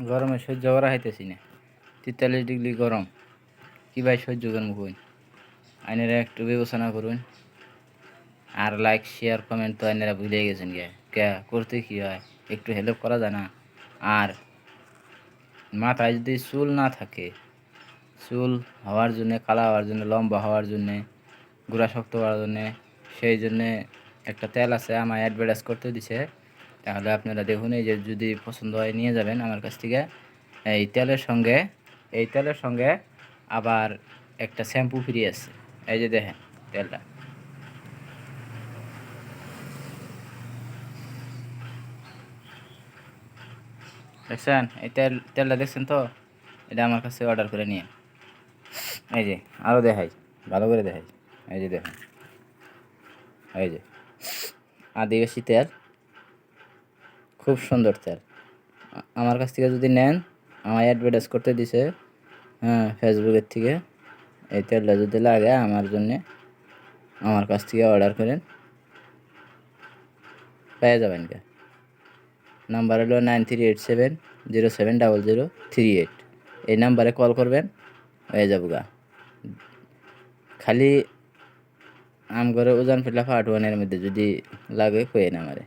গরমে সহ্য করা হইতেছি না, 43 ডিগ্রি গরম, কি ভাই সহ্য করবো কই? আইনেরা একটু বিবেচনা করুন। আর লাইক শেয়ার কমেন্ট তো আইনেরা ভুলে গেছেন কে করতে কি হয়, একটু হেল্প করা যায় না? আর মাথায় যদি চুল না থাকে, চুল হওয়ার জন্যে, কালা হওয়ার জন্য, লম্বা হওয়ার জন্যে, গোড়া শক্ত হওয়ার জন্যে, সেই জন্যে একটা তেল আছে, আমার অ্যাডভার্টাইজ করতে দিছে। তাহলে আপনারা দেখুন, এই যে যদি পছন্দ হয় নিয়ে যাবেন আমার কাছ থেকে। এই তেলের সঙ্গে আবার একটা শ্যাম্পু ফ্রি আছে। এই যে দেখেন তেলটা, দেখছেন? এই তেলটা দেখছেন তো? এটা আমার কাছে অর্ডার করে নিয়ে। এই যে আরও দেখাই, ভালো করে দেখাই। এই যে দেখেন, এই যে আদিবাসী তেল, খুব সুন্দর তেল। আমার কাছ থেকে যদি নেন, আমার অ্যাডভার্টাইজ করতে দিছে, হ্যাঁ, ফেসবুকের থেকে। এই তেলটা যদি লাগে আমার জন্যে, আমার কাছ থেকে অর্ডার করেন, পেয়ে যাবেন। নাম্বার হলো 9387070038। এই নাম্বারে কল করবেন, হয়ে যাবো গা। খালি আম করে ওজন ফেলা পার্ট 1 এর মধ্যে যদি লাগে কইেন আমারে।